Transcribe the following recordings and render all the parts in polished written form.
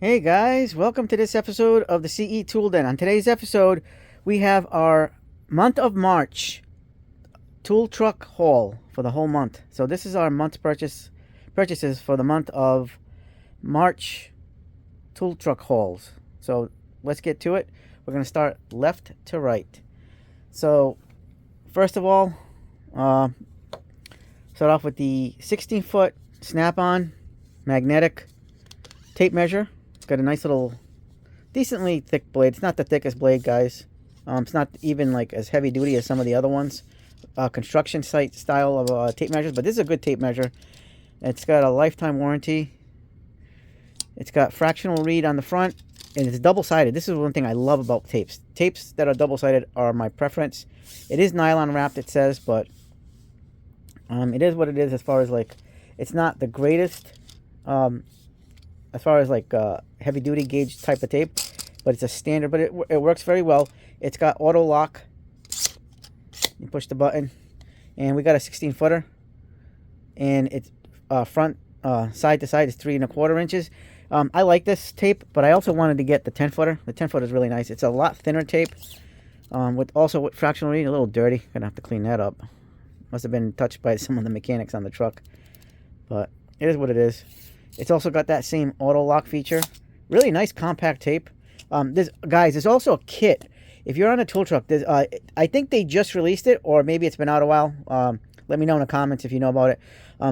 Hey guys, welcome to this episode of the CE Tool Den. On today's episode, we have our month of March tool truck haul for the whole month. So this is our month's purchases for the month of March tool truck hauls. So let's get to it. We're going to start left to right. So first of all, start off with the 16-foot snap-on magnetic tape measure. It's got a nice little, decently thick blade. It's not the thickest blade, guys. It's not even like as heavy duty as some of the other ones. Construction site style of tape measures, but this is a good tape measure. It's got a lifetime warranty. It's got fractional read on the front, and it's double-sided. This is one thing I love about tapes. Tapes that are double-sided are my preference. It is nylon wrapped, it says, but it is what it is as far as like, it's not the greatest as far as like heavy duty gauge type of tape, but it's a standard, but it works very well. It's got auto lock. You push the button, and we got a 16-footer, and it's front side to side is 3¼ inches. I like this tape, but I also wanted to get the 10-footer. The 10-footer is really nice. It's a lot thinner tape, with fractional reading. A little dirty. Gonna have to clean that up. Must have been touched by some of the mechanics on the truck, but it is what it is. It's also got that same auto lock feature. Really nice compact tape. There's also a kit. If you're on a tool truck, I think they just released it, or maybe it's been out a while. Let me know in the comments if you know about it.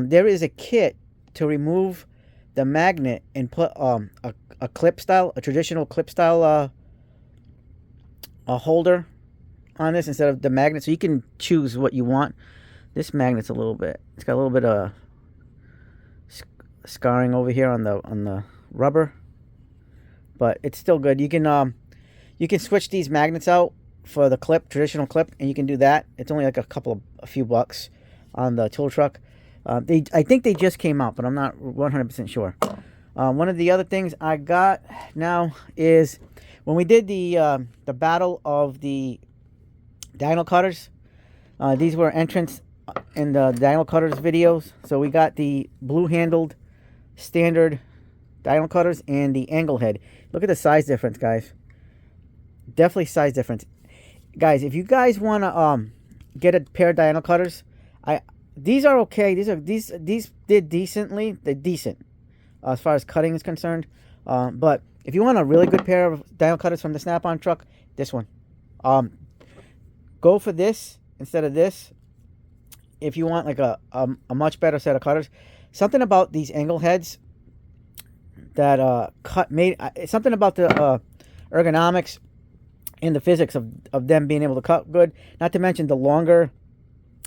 There is a kit to remove the magnet and put a clip style, a traditional clip style a holder on this instead of the magnet, so you can choose what you want. This magnet's it's got a little bit of scarring over here on the rubber, but it's still good. You can switch these magnets out for the traditional clip, and you can do that. It's only like a few bucks on the tool truck. I think they just came out, but I'm not 100% sure. One of the other things I got now is when we did the battle of the diagonal cutters. These were entrants in the diagonal cutters videos. So we got the blue handled standard diagonal cutters and the angle head. Look at the size difference, guys. Definitely size difference, guys. If you guys want to get a pair of diagonal cutters, these are okay. These did decently. They're decent as far as cutting is concerned. But if you want a really good pair of diagonal cutters from the Snap-on truck, this one. Go for this instead of this. If you want like a much better set of cutters. Something about these angle heads that something about the ergonomics and the physics of them being able to cut good. Not to mention the longer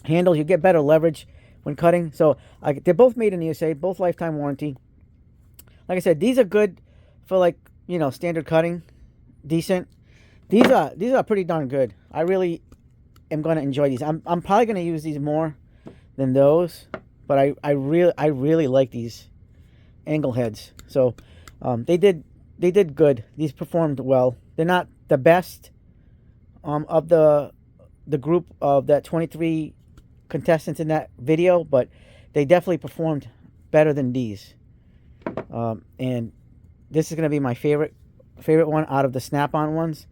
handles, you get better leverage when cutting. So they're both made in the USA, both lifetime warranty. Like I said, these are good for like, standard cutting, decent. These are pretty darn good. I really am going to enjoy these. I'm probably going to use these more than those. But I really like these angle heads. So they did good. These performed well. They're not the best of the group of that 23 contestants in that video, but they definitely performed better than these. And this is going to be my favorite one out of the Snap-on ones.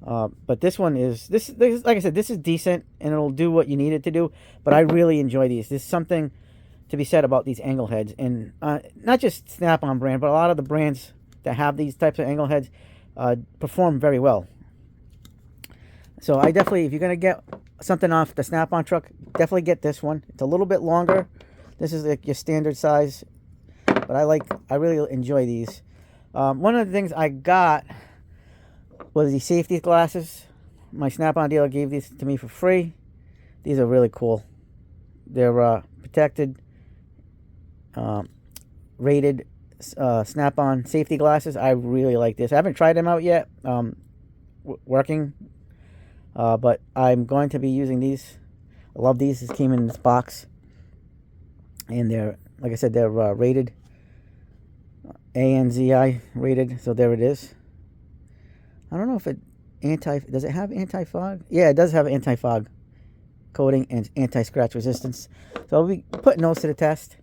But this one is this like I said, this is decent and it'll do what you need it to do. But I really enjoy these. There's something to be said about these angle heads, and not just Snap-on brand, but a lot of the brands that have these types of angle heads perform very well. So I definitely, if you're gonna get something off the Snap-on truck, definitely get this one. It's a little bit longer. This is like your standard size, but I really enjoy these. One of the things I got was the safety glasses. My Snap-on dealer gave these to me for free. These are really cool. They're protected, rated Snap-on safety glasses. I really like this. I haven't tried them out yet, working, but I'm going to be using these. I love these. This came in this box, and they're, like I said, they're rated, ANZI rated. So there it is. I don't know if does it have anti-fog? Yeah, it does have anti-fog coating and anti-scratch resistance. So I'll be putting those to the test.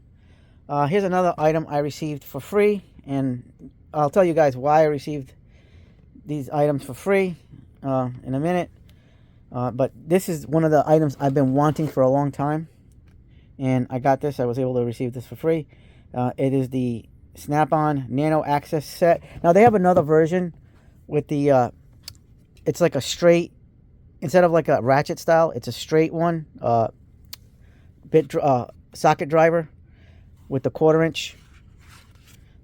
Here's another item I received for free, and I'll tell you guys why I received these items for free in a minute. But this is one of the items I've been wanting for a long time, and I got this. I was able to receive this for free. It is the Snap-on Nano Access set. Now they have another version with the it's like a straight, instead of like a ratchet style, it's a straight one, socket driver with the 1/4 inch.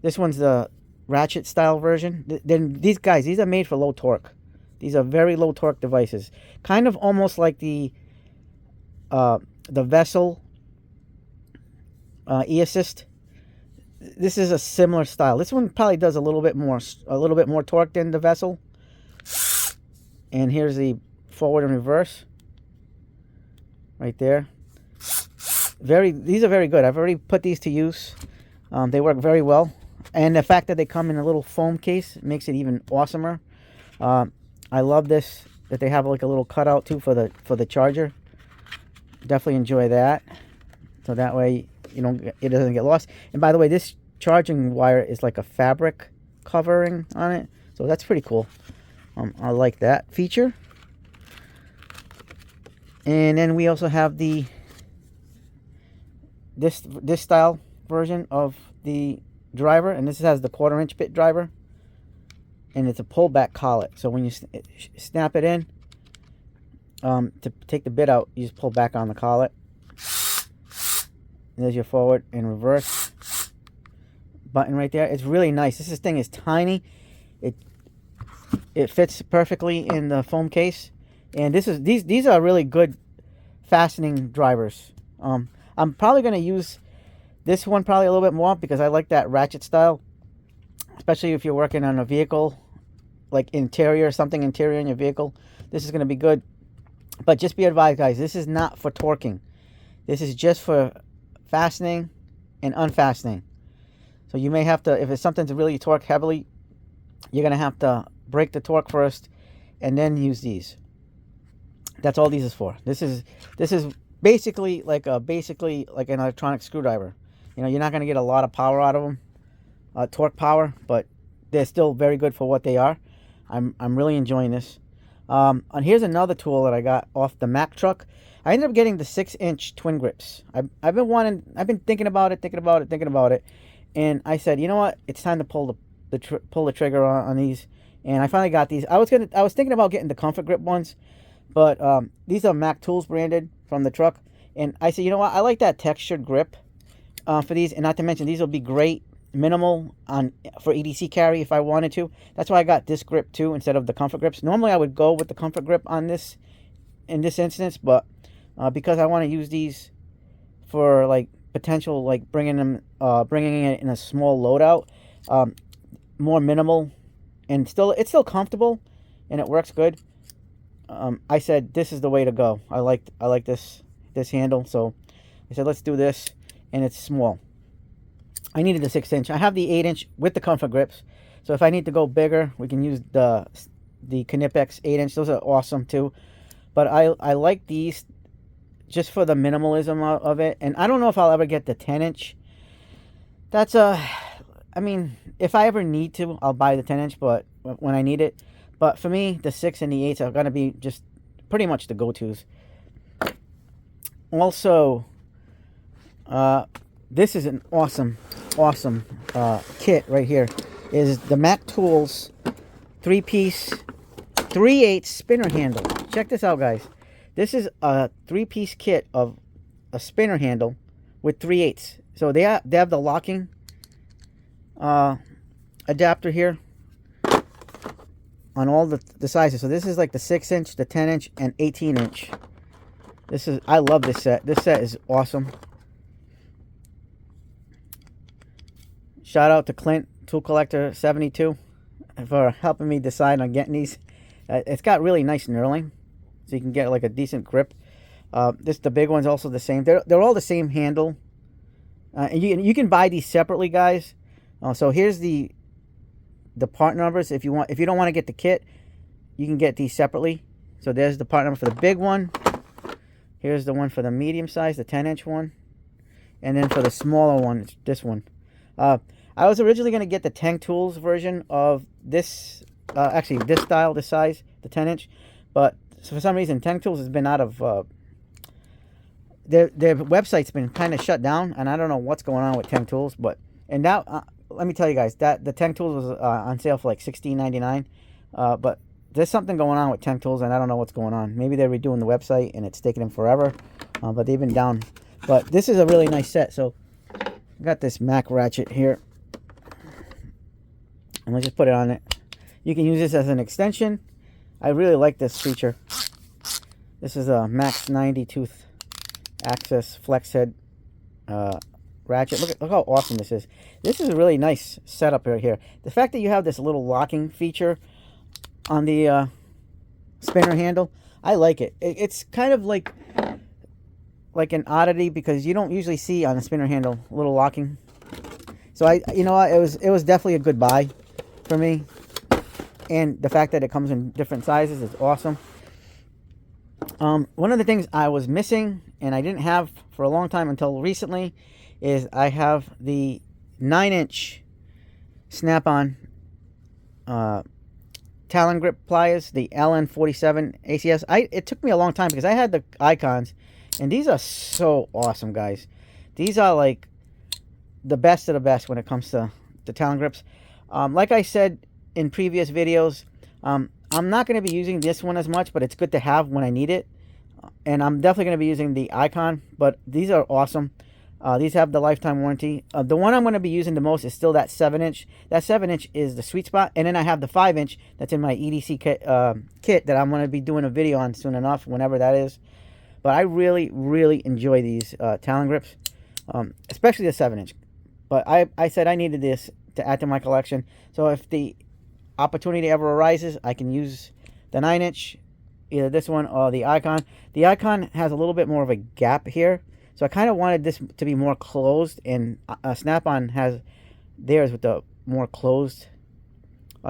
This one's the ratchet style version. Then these are made for low torque. These are very low torque devices, kind of almost like the Vessel e-assist. This is a similar style. This one probably does a little bit more torque than the Vessel. And here's the forward and reverse right there. These are very good. I've already put these to use. They work very well, and the fact that they come in a little foam case makes it even awesomer. I love this, that they have like a little cutout too for the charger. Definitely enjoy that. So that way it doesn't get lost. And by the way, this charging wire is like a fabric covering on it, so that's pretty cool. I like that feature. And then we also have this style version of the driver, and this has the 1/4 inch bit driver, and it's a pullback collet. So when you snap it in, to take the bit out, you just pull back on the collet. And there's your forward and reverse button right there. It's really nice. This thing is tiny. It fits perfectly in the foam case, and these are really good fastening drivers. I'm probably going to use this one probably a little bit more because I like that ratchet style, especially if you're working on a vehicle, like something interior in your vehicle. This is going to be good. But just be advised, guys, this is not for torquing. This is just for fastening and unfastening. So you may have to, if it's something to really torque heavily, you're going to have to break the torque first and then use these. That's all these is for. This is basically like an electronic screwdriver. You're not going to get a lot of power out of them, torque power, but they're still very good for what they are. I'm really enjoying this. And here's another tool that I got off the Mack truck. I ended up getting the 6-inch twin grips. I've been thinking about it, and I said, you know what? It's time to pull the trigger on these. And I finally got these. I was thinking about getting the Comfort Grip ones, but these are Mack Tools branded from the truck. And I said, you know what? I like that textured grip for these, and not to mention these will be great minimal for EDC carry if I wanted to. That's why I got this grip too instead of the Comfort Grips. Normally I would go with the Comfort Grip on this in this instance, but because I want to use these for like potential, like bringing it in a small loadout, more minimal, and it's still comfortable and it works good. I said this is the way to go. I like this handle, so I said let's do this, and it's small. I needed the 6-inch. I have the 8-inch with the Comfort Grips, so if I need to go bigger, we can use the Knipex 8-inch. Those are awesome too, but I like these just for the minimalism of it. And I don't know if I'll ever get the 10-inch. I mean, if I ever need to, I'll buy the 10-inch, but when I need it. But for me, the 6 and the 8s are going to be just pretty much the go-tos. Also, this is an awesome kit right here. Is the Mack Tools 3-piece 3/8 spinner handle. Check this out, guys. This is a 3-piece kit of a spinner handle with 3/8. So they have the locking adapter here on all the sizes. So this is like the 6-inch, the 10-inch, and 18-inch. I love this set. This set is awesome. Shout out to Clint, Tool Collector 72, for helping me decide on getting these. It's got really nice knurling, so you can get like a decent grip. The big one's also the same. They're all the same handle. And you can buy these separately, guys. So here's the part numbers. If you don't want to get the kit, you can get these separately. So there's the part number for the big one. Here's the one for the medium size, the 10-inch one. And then for the smaller one, it's this one. I was originally going to get the Tank Tools version of this, actually this style, this size, the 10-inch, but for some reason Tank Tools has been out of, their website's been kind of shut down, and I don't know what's going on with Tank Tools, but, and now, let me tell you guys, that the Tank Tools was on sale for like $16.99, but there's something going on with Tank Tools, and I don't know what's going on. Maybe they're redoing the website, and it's taking them forever, but they've been down. But this is a really nice set, so I got this Mac Ratchet here. And let's just put it on it. You can use this as an extension. I really like this feature. This is a Max 90 tooth access flex head ratchet. Look how awesome this is. This is a really nice setup right here. The fact that you have this little locking feature on the spinner handle, I like it. It's kind of like an oddity because you don't usually see on a spinner handle a little locking. So you know what, it was definitely a good buy for me, and the fact that it comes in different sizes is awesome. One of the things I was missing and I didn't have for a long time until recently is I have the 9-inch snap-on Talon grip pliers, the LN47 ACS. It took me a long time because I had the icons, and these are so awesome, guys. These are like the best of the best when it comes to the Talon grips. Like I said in previous videos, I'm not going to be using this one as much, but it's good to have when I need it. And I'm definitely going to be using the Icon, but these are awesome. These have the lifetime warranty. The one I'm going to be using the most is still that 7-inch. That 7-inch is the sweet spot. And then I have the 5-inch that's in my EDC kit that I'm going to be doing a video on soon enough, whenever that is. But I really, really enjoy these Talon grips, especially the 7-inch. But I said I needed this to add to my collection. So if the opportunity ever arises, I can use the 9-inch, either this one or the Icon. The Icon has a little bit more of a gap here, so I kind of wanted this to be more closed, and Snap-on has theirs with the more closed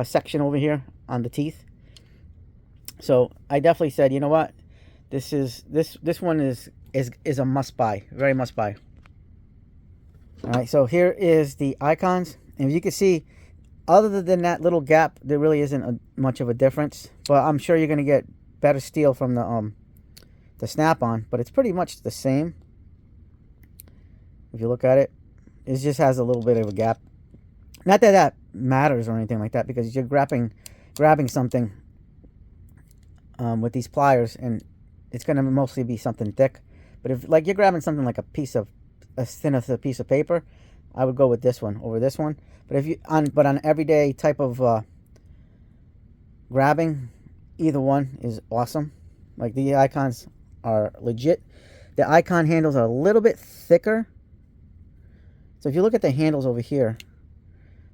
section over here on the teeth. So I definitely said, you know what, this one is a must buy, very must buy. All right, so here is the Icons, and you can see, other than that little gap, there really isn't much of a difference. But I'm sure you're going to get better steel from the Snap-on, but it's pretty much the same. If you look at it, it just has a little bit of a gap. Not that that matters or anything like that, because you're grabbing something with these pliers, and it's going to mostly be something thick. But if like you're grabbing something like a thin as a piece of paper, I would go with this one over this one. But if you on everyday type of grabbing, either one is awesome. Like the Icons are legit. The Icon handles are a little bit thicker. So if you look at the handles over here,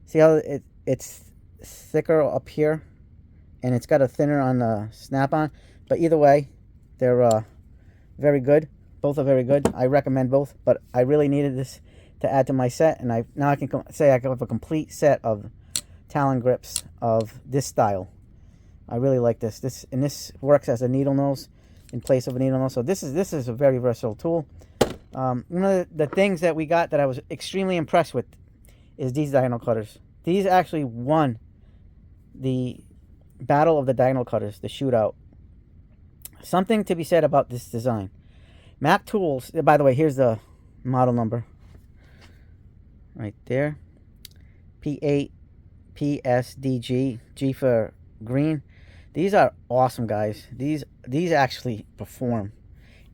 see how it's thicker up here, and it's got a thinner on the Snap-on. But either way, they're very good. Both are very good. I recommend both, but I really needed this to add to my set, and now I can say I have a complete set of Talon grips of this style. I really like this. And this works as a needle nose in place of a needle nose. So this is a very versatile tool. One of the things that we got that I was extremely impressed with is these diagonal cutters. These actually won the battle of the diagonal cutters, the shootout. Something to be said about this design. Mac Tools, by the way, here's the model number right there. P8 PSDG, G for green. These are awesome, guys. These actually perform,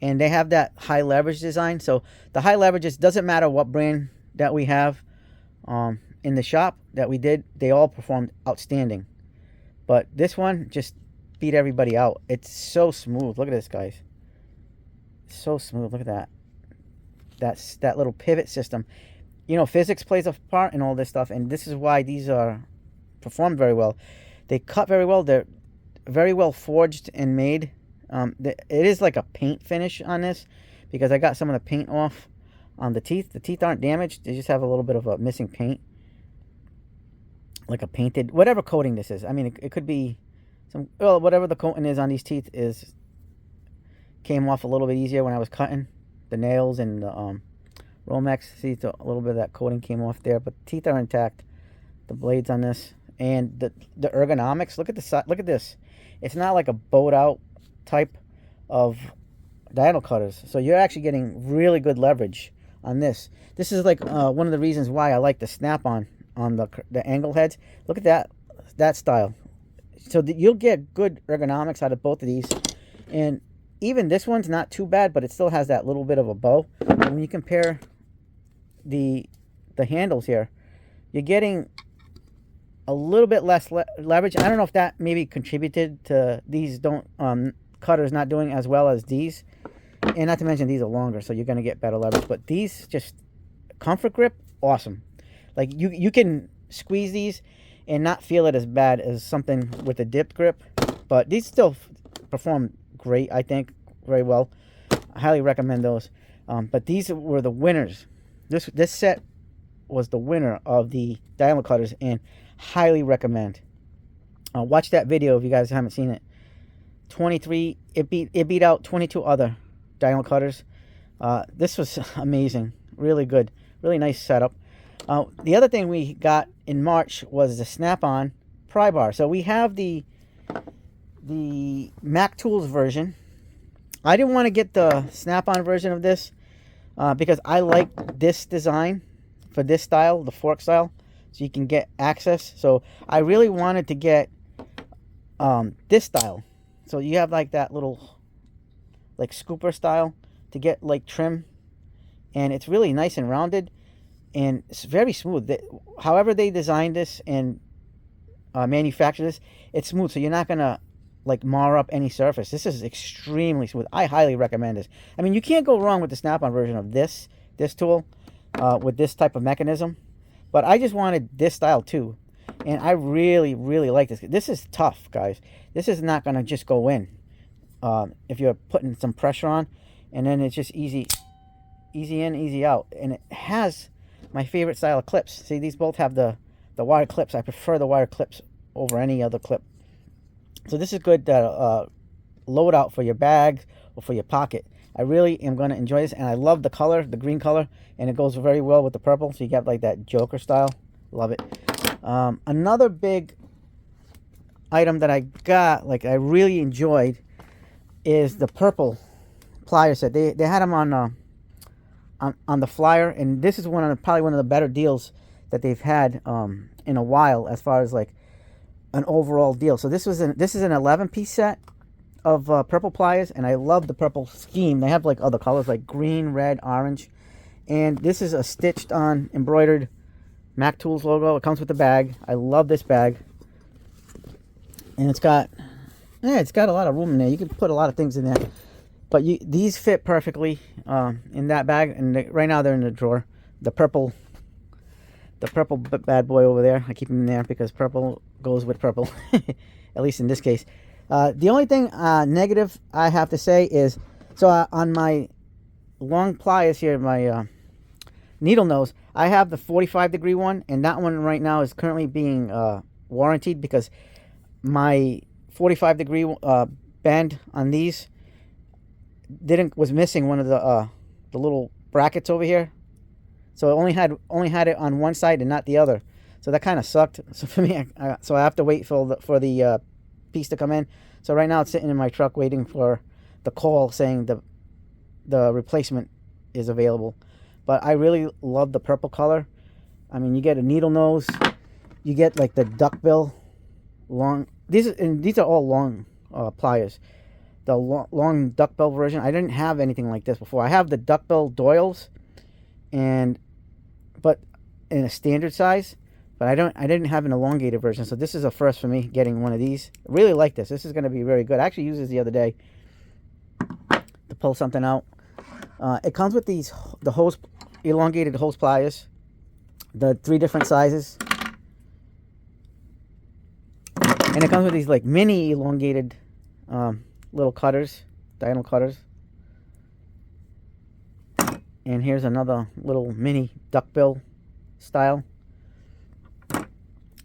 and they have that high leverage design. So the high leverages, doesn't matter what brand that we have in the shop that we did, they all performed outstanding. But this one just beat everybody out. It's so smooth. Look at this, guys. So smooth. Look at that. That little pivot system. You know, physics plays a part in all this stuff, and this is why these are performed very well. They cut very well. They're very well forged and made. It is like a paint finish on this, because I got some of the paint off on the teeth. The teeth aren't damaged. They just have a little bit of a missing paint, like a painted, whatever coating this is. I mean, it could be some, well, whatever the coating is on these teeth came off a little bit easier when I was cutting the nails and the Romex. See, a little bit of that coating came off there, but teeth are intact. The blades on this, and the ergonomics. Look at the look at this. It's not like a bowed out type of diagonal cutters, so you're actually getting really good leverage on this. This is like one of the reasons why I like the snap-on on the angle heads. Look at that style. So you'll get good ergonomics out of both of these, and even this one's not too bad, but it still has that little bit of a bow. And when you compare the handles here, you're getting a little bit less leverage. I don't know if that maybe contributed to these cutters not doing as well as these, and not to mention these are longer, so you're going to get better leverage. But these, just comfort grip, awesome. Like you can squeeze these and not feel it as bad as something with a dipped grip, but these still perform great, I think, very well. I highly recommend those. But these were the winners. This set was the winner of the diagonal cutters, and highly recommend. Watch that video if you guys haven't seen it. 23, it beat out 22 other diagonal cutters. This was amazing, really good, really nice setup. The other thing we got in March was the snap-on pry bar. So we have the Mac Tools version. I didn't want to get the snap-on version of this because I like this design for this style, the fork style, so you can get access. So I really wanted to get this style. So you have like that little like scooper style to get like trim, and it's really nice and rounded, and it's very smooth. However they designed this and manufacture this, it's smooth, so you're not gonna like mar up any surface. This is extremely smooth. I highly recommend this. I mean, you can't go wrong with the snap-on version of this tool with this type of mechanism, but I just wanted this style too, and I really like this. This is tough, guys. This is not gonna just go in if you're putting some pressure on, and then it's just easy in, easy out. And it has my favorite style of clips. See, these both have the wire clips. I prefer the wire clips over any other clip. So this is good to load out for your bag or for your pocket. I really am going to enjoy this, and I love the color, the green color, and it goes very well with the purple. So you got like that Joker style. Love it. Another big item that I got, like I really enjoyed, is the purple plier set. They had them on the flyer, and this is probably one of the better deals that they've had in a while, as far as like an overall deal. So this is an 11-piece set of purple pliers, and I love the purple scheme. They have like other colors like green, red, orange, and this is a stitched on embroidered Mac Tools logo. It comes with the bag. I love this bag, and it's got a lot of room in there. You can put a lot of things in there, but these fit perfectly in that bag, and right now they're in the drawer. The purple bad boy over there, I keep him in there because purple goes with purple, at least in this case. The only thing negative I have to say is, so on my long pliers here, my needle nose, I have the 45-degree one, and that one right now is currently being warranted because my 45-degree bend on these was missing one of the little brackets over here. So it only had it on one side and not the other. So that kind of sucked. So for me, so I have to wait for the piece to come in. So right now it's sitting in my truck waiting for the call saying the replacement is available. But I really love the purple color. I mean, you get a needle nose, you get like the duckbill long. These are all long pliers. The long duckbill version. I didn't have anything like this before. I have the duckbill Doyles, but in a standard size. But I didn't have an elongated version, so this is a first for me getting one of these. I really like this. This is going to be very good. I actually used this the other day to pull something out. It comes with the elongated hose pliers, the 3 different sizes, and it comes with these like mini elongated little cutters, diagonal cutters. And here's another little mini duckbill style.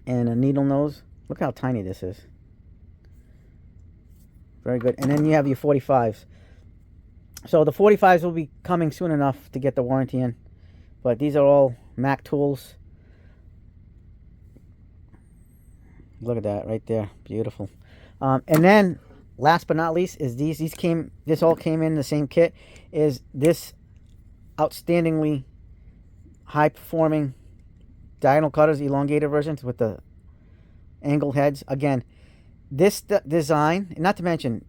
And a needle nose. Look how tiny this is. Very good. And then you have your 45s. So the 45s will be coming soon enough to get the warranty in. But these are all Mac tools. Look at that right there, beautiful. And then last but not least is these. This all came in the same kit. Is this outstandingly high performing diagonal cutters, elongated versions with the angled heads. Again, this design, not to mention,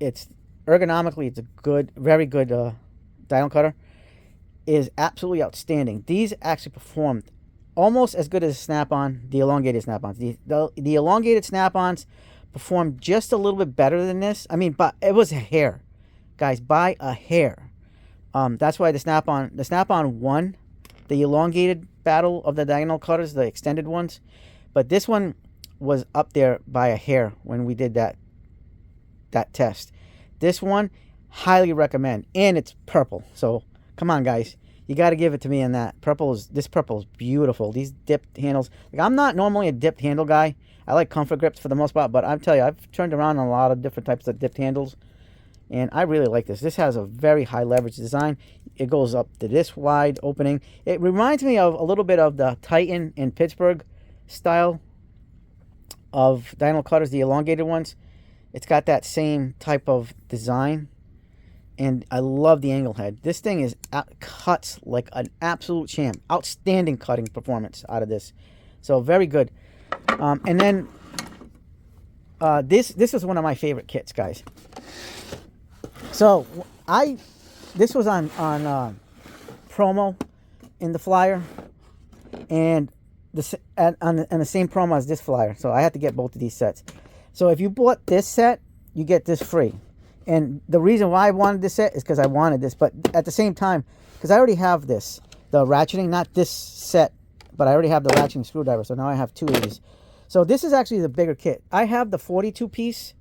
it's ergonomically, it's a good, very good diagonal cutter, is absolutely outstanding. These actually performed almost as good as Snap-on, the elongated Snap-ons. The elongated Snap-ons performed just a little bit better than this. I mean, but it was a hair, guys, by a hair. That's why the Snap-on won the elongated battle of the diagonal cutters, the extended ones. But this one was up there by a hair when we did that test. This one, highly recommend, and it's purple. So come on, guys, you got to give it to me on that. This purple is beautiful. These dipped handles. Like, I'm not normally a dipped handle guy. I like comfort grips for the most part, but I'll tell you, I've turned around a lot of different types of dipped handles, and I really like this. This has a very high leverage design. It goes up to this wide opening. It reminds me of a little bit of the Titan and Pittsburgh style of diagonal cutters, the elongated ones. It's got that same type of design, and I love the angle head. This thing cuts like an absolute champ. Outstanding cutting performance out of this. So very good. And then this is one of my favorite kits, guys. So this was on promo in the flyer, and on the same promo as this flyer. So I had to get both of these sets. So if you bought this set, you get this free. And the reason why I wanted this set is because I wanted this, but at the same time, because I already have this, the ratcheting, not this set, but I already have the ratcheting screwdriver. So now I have two of these. So this is actually the bigger kit. I have the 42-piece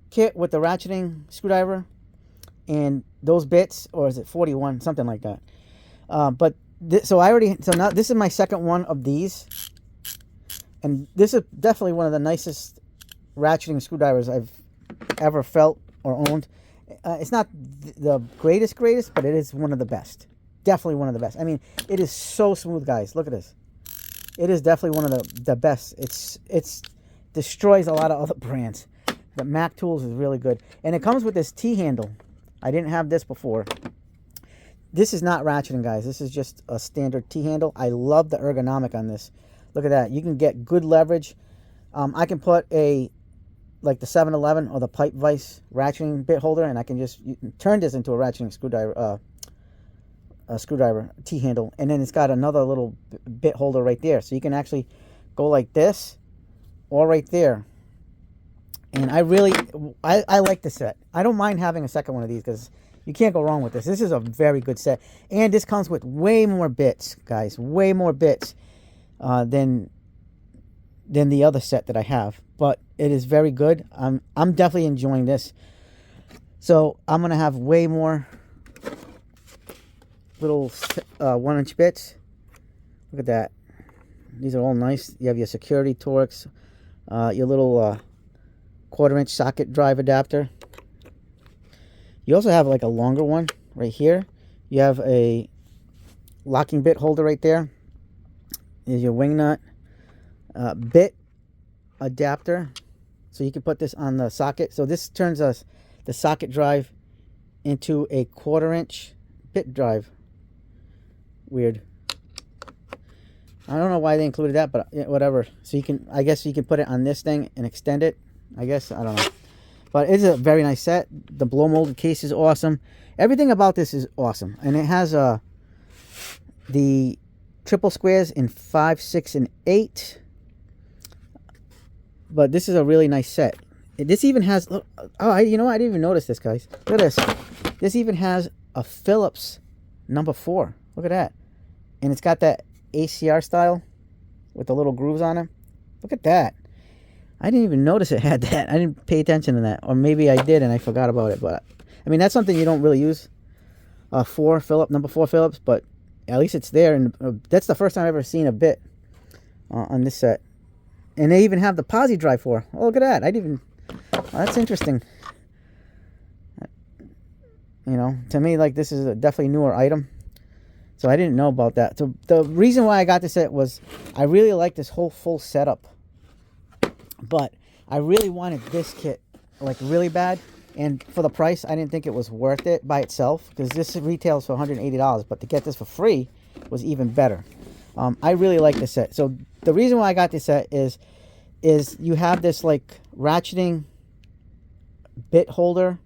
kit with the ratcheting screwdriver and those bits, or is it 41, something like that. So now this is my second one of these, and this is definitely one of the nicest ratcheting screwdrivers I've ever felt or owned. It's not the greatest, but it is one of the best. Definitely one of the best. I mean, it is so smooth, guys. Look at this. It is definitely one of the best. It's destroys a lot of other brands. The Mac Tools is really good, and it comes with this T-handle. I didn't have this before. This is not ratcheting, guys. This is just a standard T-handle. I love the ergonomic on this. Look at that. You can get good leverage. I can put like the 7-Eleven or the pipe vise ratcheting bit holder, and I can just turn this into a ratcheting screwdriver T-handle, and then it's got another little bit holder right there, so you can actually go like this or right there. And I like this set. I don't mind having a second one of these because you can't go wrong with this. This is a very good set, and this comes with way more bits, guys, way more bits than the other set that I have. But it is very good. I'm definitely enjoying this. So I'm gonna have way more little 1-inch bits. Look at that. These are all nice. You have your security Torx, your little 1/4-inch socket drive adapter. You also have like a longer one right here. You have a locking bit holder right there. There's your wing nut. Bit adapter, so you can put this on the socket. So this turns the socket drive into a 1/4-inch bit drive. Weird. I don't know why they included that, but whatever. So I guess you can put it on this thing and extend it. I guess, I don't know. But it's a very nice set. The blow molded case is awesome. Everything about this is awesome. And it has the triple squares in 5, 6, and 8. But this is a really nice set. This even has, you know what? I didn't even notice this, guys. Look at this. This even has a Phillips number 4. Look at that. And it's got that ACR style with the little grooves on them. Look at that. I didn't even notice it had that. I didn't pay attention to that. Or maybe I did and I forgot about it. But I mean, that's something you don't really use. Number 4 Phillips. But at least it's there. And that's the first time I've ever seen a bit on this set. And they even have the posi drive for. Oh, look at that. That's interesting. You know, to me, like, this is a definitely newer item. So I didn't know about that. So the reason why I got this set was I really like this whole full setup. But I really wanted this kit like really bad. And for the price, I didn't think it was worth it by itself. Because this retails for $180. But to get this for free was even better. I really like this set. So the reason why I got this set is you have this like ratcheting bit holder,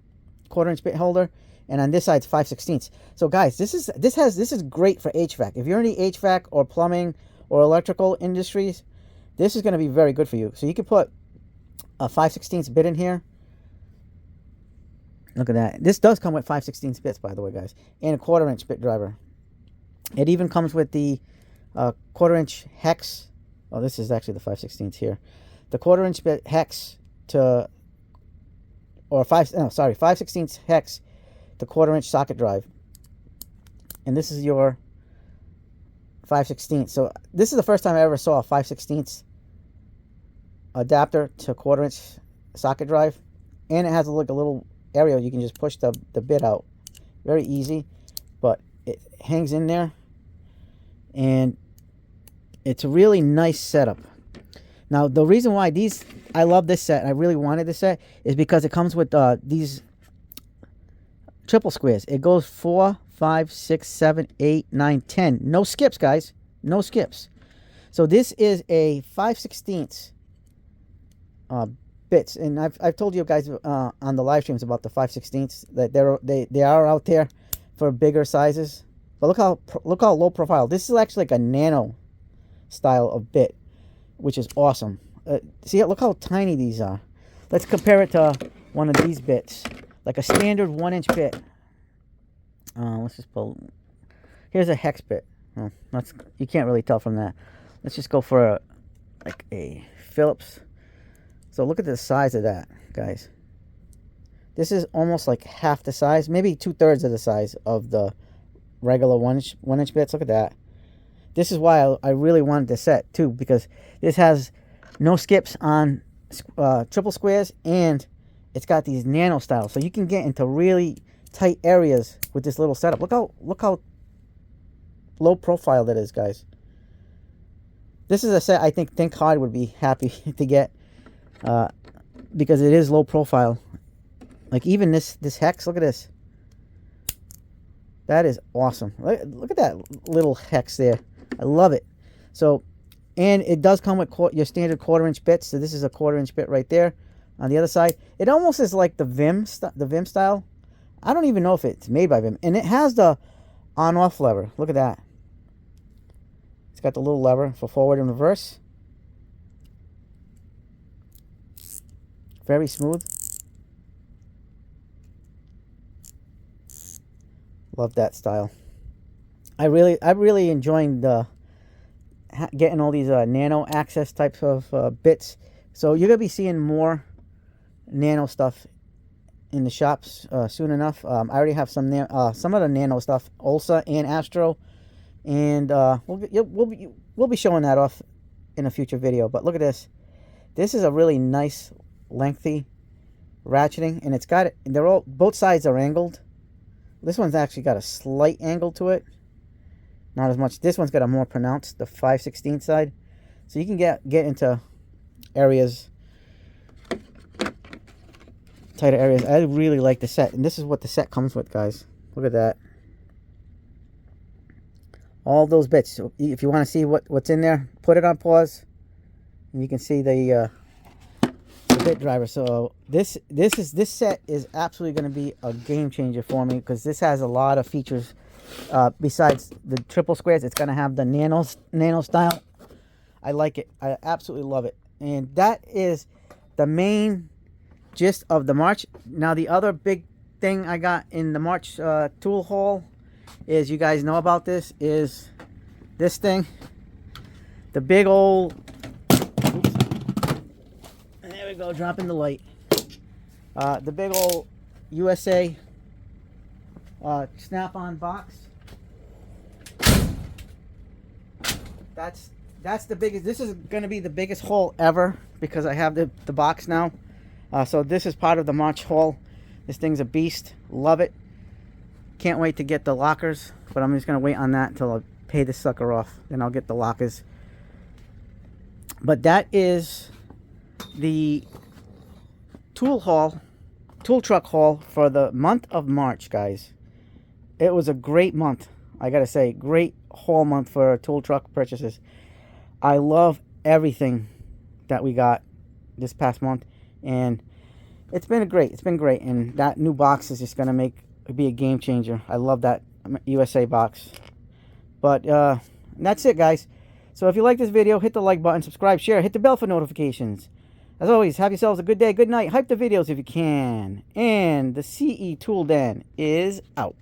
1/4" bit holder. And on this side, it's 5/16. So guys, this is great for HVAC. If you're in the HVAC or plumbing or electrical industries, this is going to be very good for you. So you can put a 5/16 bit in here. Look at that. This does come with 5/16 bits, by the way, guys, and a 1/4" bit driver. It even comes with the 1/4" hex. Oh, this is actually the 5/16 here. The 1/4" bit hex to, or 5/16 hex. The 1/4" socket drive, and this is your 5/16. So this is the first time I ever saw a 5/16 adapter to 1/4" socket drive, and it has like a little area you can just push the bit out. Very easy, but it hangs in there, and it's a really nice setup. Now the reason why I love this set, and I really wanted this set, is because it comes with these triple squares. It goes 4, 5, 6, 7, 8, 9, 10. No skips, guys. No skips. So this is a 5/16 bits, and I've told you guys on the live streams about the 5/16 that they are out there for bigger sizes. But look how low profile. This is actually like a nano style of bit, which is awesome. See, look how tiny these are. Let's compare it to one of these bits. Like a standard 1" bit. Let's just pull. Here's a hex bit. Oh, you can't really tell from that. Let's just go for like a Phillips. So look at the size of that, guys. This is almost like half the size, maybe 2/3 of the size of the regular 1" bits. Look at that. This is why I really wanted this set too, because this has no skips on triple squares, and it's got these nano styles, so you can get into really tight areas with this little setup. Look how low profile that is, guys. This is a set I think Hard would be happy to get, because it is low profile. Like even this hex, look at this. That is awesome. Look at that little hex there. I love it. So, and it does come with your standard 1/4" bits. So this is a 1/4" bit right there. On the other side, it almost is like the Vim style. I don't even know if it's made by Vim. And it has the on-off lever. Look at that. It's got the little lever for forward and reverse. Very smooth. Love that style. I really enjoying getting all these nano access types of bits. So you're gonna be seeing more nano stuff in the shops soon enough. I already have some of the nano stuff, Ulsa and Astro, and we'll be showing that off in a future video. But look at this. This is a really nice lengthy ratcheting, and it's got it. Both sides are angled. This one's actually got a slight angle to it, not as much. This one's got a more pronounced, the 5/16 side, so you can get into areas. Tighter areas. I really like the set, and this is what the set comes with, guys. Look at that. All those bits. So if you want to see what's in there, put it on pause, and you can see the bit driver. So this set is absolutely going to be a game changer for me, because this has a lot of features. Besides the triple squares, it's going to have the nano style. I like it. I absolutely love it, and that is the main gist of the March. Now the other big thing I got in the March tool haul is, you guys know about this, is this thing, the big old, oops, and there we go, dropping the light, the big old USA snap-on box. That's the biggest. This is going to be the biggest haul ever, because I have the box now. So this is part of the March haul. This thing's a beast. Love it. Can't wait to get the lockers, but I'm just going to wait on that until I pay this sucker off. Then I'll get the lockers. But that is the tool truck haul for the month of March, guys. It was a great month. I got to say, great haul month for tool truck purchases. I love everything that we got this past month, and it's been great. It's been great, and that new box is just going to be a game changer. I love that USA box. But that's it, guys. So if you like this video, hit the like button, subscribe, share, hit the bell for notifications. As always, have yourselves a good day, good night. Hype the videos if you can. And the CE Tool Den is out.